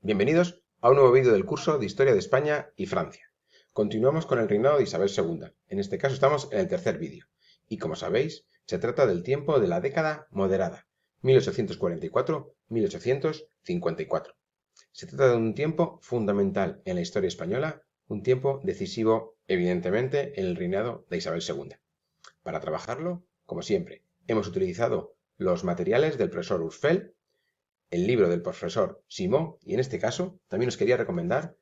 Bienvenidos a un nuevo vídeo del curso de Historia de España y Francia. Continuamos con el reinado de Isabel II. En este caso estamos en el tercer vídeo. Y como sabéis, se trata del tiempo de la década moderada, 1844-1854. Se trata de un tiempo fundamental en la historia española, un tiempo decisivo, evidentemente, en el reinado de Isabel II. Para trabajarlo, como siempre, hemos utilizado los materiales del profesor Urfel, el libro del profesor Simó, y en este caso también os quería recomendar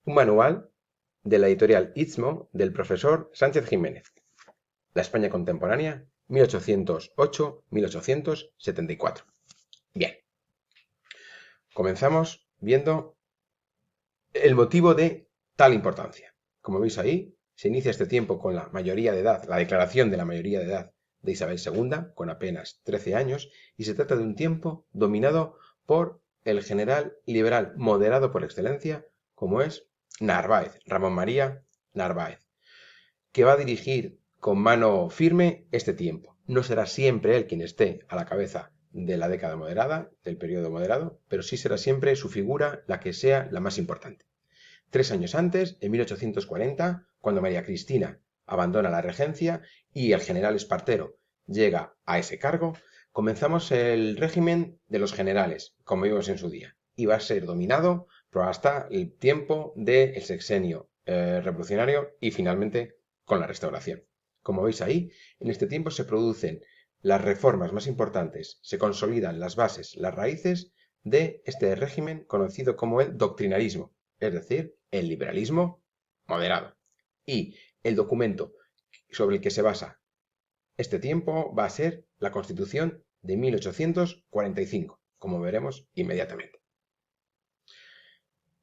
un manual de la editorial Istmo del profesor Sánchez Jiménez, La España contemporánea, 1808-1874. Bien, comenzamos viendo el motivo de tal importancia. Como veis ahí, se inicia este tiempo con la mayoría de edad, la declaración de la mayoría de edad de Isabel II, con apenas 13 años, y se trata de un tiempo dominado por el general liberal moderado por excelencia, como es Narváez, Ramón María Narváez, que va a dirigir con mano firme este tiempo. No será siempre él quien esté a la cabeza de la década moderada, del periodo moderado, pero sí será siempre su figura la que sea la más importante. 3 años antes, en 1840, cuando María Cristina abandona la regencia y el general Espartero llega a ese cargo, comenzamos el régimen de los generales, como vimos en su día, y va a ser dominado hasta el tiempo del sexenio revolucionario y finalmente con la restauración. Como veis ahí, en este tiempo se producen las reformas más importantes, se consolidan las bases, las raíces de este régimen conocido como el doctrinarismo, es decir, el liberalismo moderado. Y el documento sobre el que se basa este tiempo va a ser la Constitución de 1845, como veremos inmediatamente.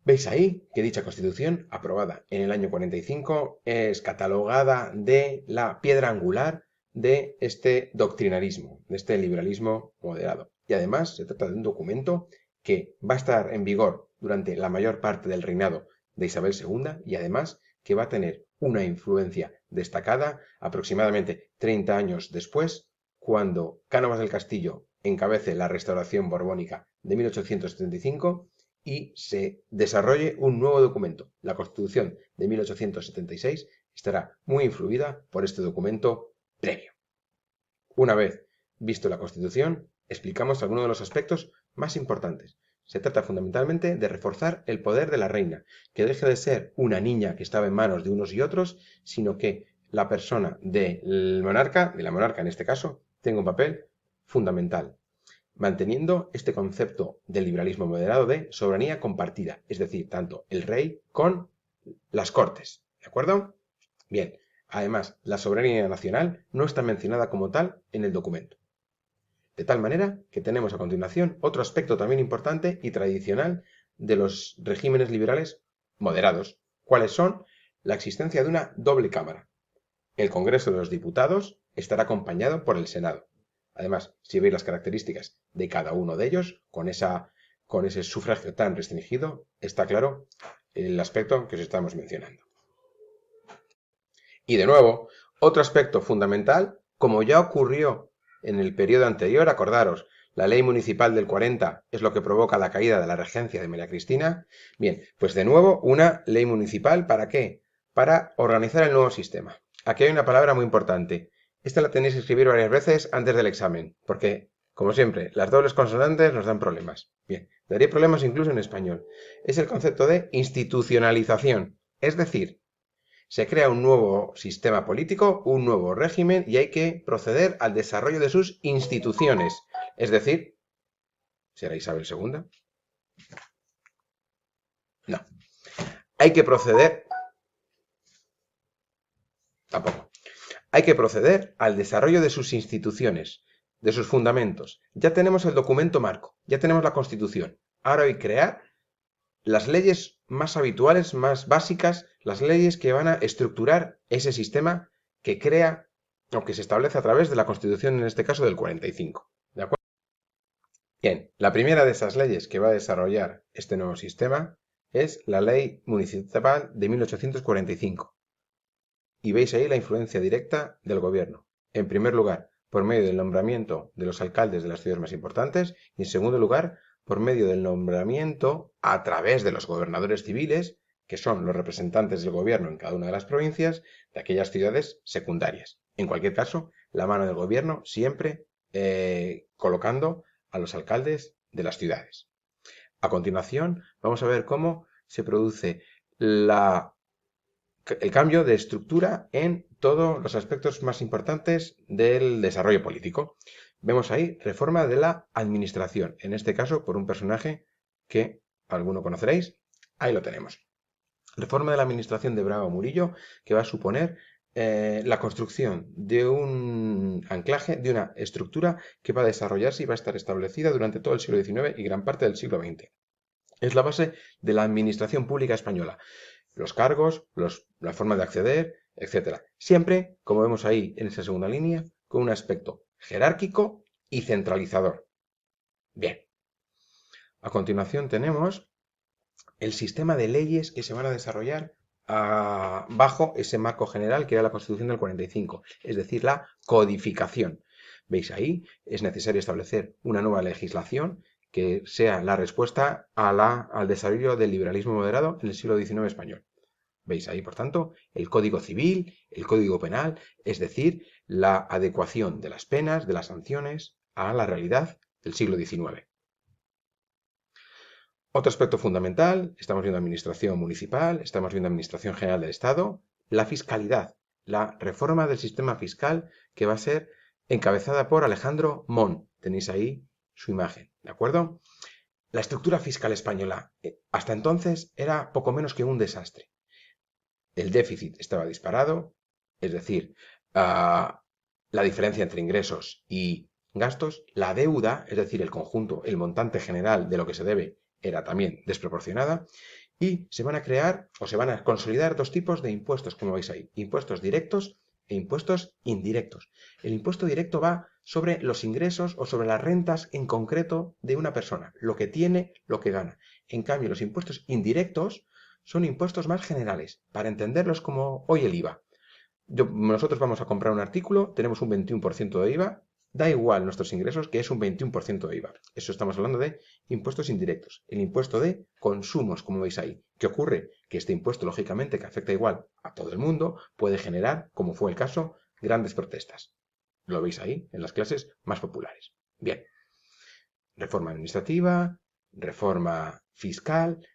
Veis ahí que dicha Constitución, aprobada en el año 45, es catalogada de la piedra angular de este doctrinarismo, de este liberalismo moderado. Y además se trata de un documento que va a estar en vigor durante la mayor parte del reinado de Isabel II y además que va a tener una influencia destacada aproximadamente 30 años después, cuando Cánovas del Castillo encabece la restauración borbónica de 1875 y se desarrolle un nuevo documento. La Constitución de 1876 estará muy influida por este documento previo. Una vez visto la Constitución, explicamos algunos de los aspectos más importantes. Se trata fundamentalmente de reforzar el poder de la reina, que deje de ser una niña que estaba en manos de unos y otros, sino que la persona del monarca, de la monarca en este caso, tenga un papel fundamental, manteniendo este concepto del liberalismo moderado de soberanía compartida, es decir, tanto el rey con las cortes, ¿de acuerdo? Bien, además, la soberanía nacional no está mencionada como tal en el documento. De tal manera que tenemos a continuación otro aspecto también importante y tradicional de los regímenes liberales moderados, cuáles son la existencia de una doble cámara. El Congreso de los Diputados estará acompañado por el Senado. Además, si veis las características de cada uno de ellos, con ese sufragio tan restringido, está claro el aspecto que os estamos mencionando. Y de nuevo, otro aspecto fundamental, como ya ocurrió en el periodo anterior, acordaros, la ley municipal del 40 es lo que provoca la caída de la regencia de María Cristina. Bien, pues de nuevo, una ley municipal, ¿para qué? Para organizar el nuevo sistema. Aquí hay una palabra muy importante. Esta la tenéis que escribir varias veces antes del examen, porque, como siempre, las dobles consonantes nos dan problemas. Bien, daría problemas incluso en español. Es el concepto de institucionalización, es decir, se crea un nuevo sistema político, un nuevo régimen y hay que proceder al desarrollo de sus instituciones. Es decir, ¿será Isabel II? No. Hay que proceder... Tampoco. Hay que proceder al desarrollo de sus instituciones, de sus fundamentos. Ya tenemos el documento marco, ya tenemos la Constitución. Ahora hay que crear las leyes más habituales, más básicas, las leyes que van a estructurar ese sistema que crea o que se establece a través de la Constitución, en este caso del 45. ¿De acuerdo? Bien, la primera de esas leyes que va a desarrollar este nuevo sistema es la Ley Municipal de 1845. Y veis ahí la influencia directa del gobierno. En primer lugar, por medio del nombramiento de los alcaldes de las ciudades más importantes y en segundo lugar, por medio del nombramiento a través de los gobernadores civiles, que son los representantes del gobierno en cada una de las provincias, de aquellas ciudades secundarias. En cualquier caso, la mano del gobierno siempre colocando a los alcaldes de las ciudades. A continuación, vamos a ver cómo se produce el cambio de estructura en todos los aspectos más importantes del desarrollo político. Vemos ahí reforma de la administración, en este caso por un personaje que alguno conoceréis. Ahí lo tenemos. Reforma de la administración de Bravo Murillo, que va a suponer la construcción de un anclaje, de una estructura que va a desarrollarse y va a estar establecida durante todo el siglo XIX y gran parte del siglo XX. Es la base de la administración pública española. Los cargos, la forma de acceder, etc. Siempre, como vemos ahí en esa segunda línea, con un aspecto jerárquico y centralizador. Bien. A continuación tenemos el sistema de leyes que se van a desarrollar bajo ese marco general que era la Constitución del 45, es decir, la codificación. ¿Veis ahí? Es necesario establecer una nueva legislación que sea la respuesta al desarrollo del liberalismo moderado en el siglo XIX español. ¿Veis ahí, por tanto, el Código Civil, el Código Penal, es decir, la adecuación de las penas, de las sanciones, a la realidad del siglo XIX? Otro aspecto fundamental, estamos viendo administración municipal, estamos viendo administración general del Estado, la fiscalidad, la reforma del sistema fiscal que va a ser encabezada por Alejandro Mon. Tenéis ahí su imagen, ¿de acuerdo? La estructura fiscal española hasta entonces era poco menos que un desastre. El déficit estaba disparado, es decir, la diferencia entre ingresos y gastos, la deuda, es decir, el conjunto, el montante general de lo que se debe, era también desproporcionada, y se van a crear o se van a consolidar dos tipos de impuestos, como veis ahí, impuestos directos e impuestos indirectos. El impuesto directo va sobre los ingresos o sobre las rentas en concreto de una persona, lo que tiene, lo que gana. En cambio, los impuestos indirectos son impuestos más generales, para entenderlos como hoy el IVA. Nosotros vamos a comprar un artículo, tenemos un 21% de IVA, da igual nuestros ingresos que es un 21% de IVA. Eso estamos hablando de impuestos indirectos. El impuesto de consumos, como veis ahí. ¿Qué ocurre? Que este impuesto, lógicamente, que afecta igual a todo el mundo, puede generar, como fue el caso, grandes protestas. Lo veis ahí, en las clases más populares. Bien. Reforma administrativa, reforma fiscal,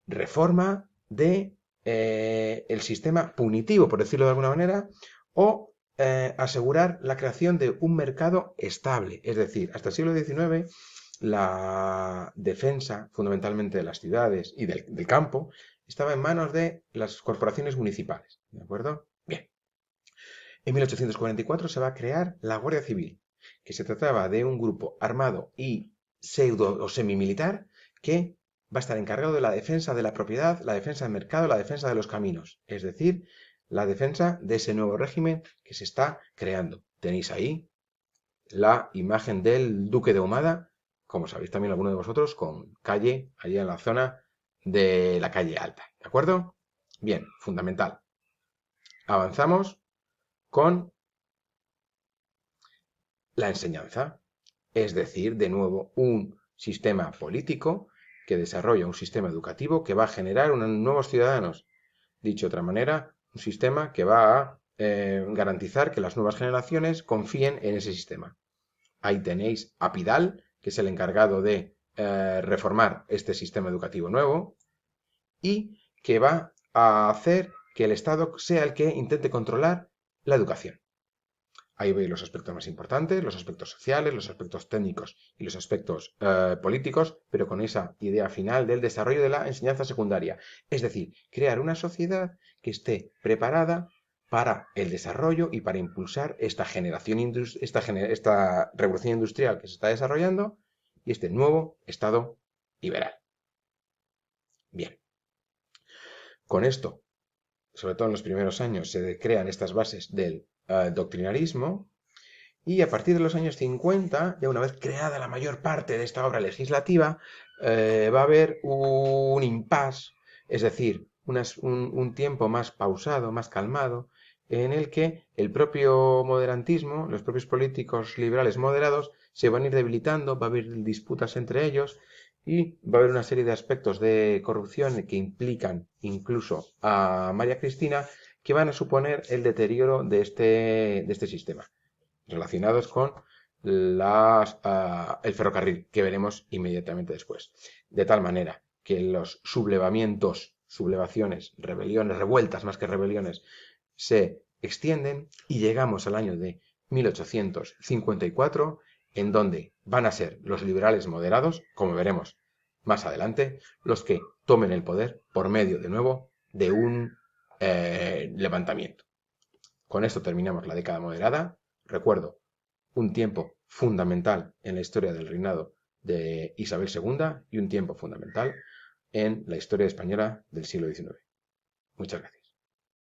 reforma de el sistema punitivo, por decirlo de alguna manera, o asegurar la creación de un mercado estable. Es decir, hasta el siglo XIX la defensa fundamentalmente de las ciudades y del campo estaba en manos de las corporaciones municipales. ¿De acuerdo? Bien. En 1844 se va a crear la Guardia Civil, que se trataba de un grupo armado y pseudo o semimilitar que va a estar encargado de la defensa de la propiedad, la defensa del mercado, la defensa de los caminos, es decir, la defensa de ese nuevo régimen que se está creando. Tenéis ahí la imagen del Duque de Ahumada, como sabéis también alguno de vosotros, con calle allí en la zona de la calle Alta, ¿de acuerdo? Bien, fundamental. Avanzamos con la enseñanza, es decir, de nuevo, un sistema político que desarrolla un sistema educativo que va a generar unos nuevos ciudadanos. Dicho de otra manera, un sistema que va a garantizar que las nuevas generaciones confíen en ese sistema. Ahí tenéis a Pidal, que es el encargado de reformar este sistema educativo nuevo y que va a hacer que el Estado sea el que intente controlar la educación. Ahí veis los aspectos más importantes, los aspectos sociales, los aspectos técnicos y los aspectos políticos, pero con esa idea final del desarrollo de la enseñanza secundaria. Es decir, crear una sociedad que esté preparada para el desarrollo y para impulsar esta revolución industrial que se está desarrollando y este nuevo Estado liberal. Bien. Con esto, sobre todo en los primeros años, se crean estas bases del doctrinarismo. Y a partir de los años 50, ya una vez creada la mayor parte de esta obra legislativa, va a haber un impasse, es decir, un tiempo más pausado, más calmado, en el que el propio moderantismo, los propios políticos liberales moderados, se van a ir debilitando, va a haber disputas entre ellos y va a haber una serie de aspectos de corrupción que implican incluso a María Cristina que van a suponer el deterioro de este sistema, relacionados con el ferrocarril, que veremos inmediatamente después. De tal manera que los sublevaciones, rebeliones, revueltas más que rebeliones, se extienden y llegamos al año de 1854, en donde van a ser los liberales moderados, como veremos más adelante, los que tomen el poder por medio, de nuevo, de un levantamiento. Con esto terminamos la década moderada. Recuerdo, un tiempo fundamental en la historia del reinado de Isabel II y un tiempo fundamental en la historia española del siglo XIX. Muchas gracias.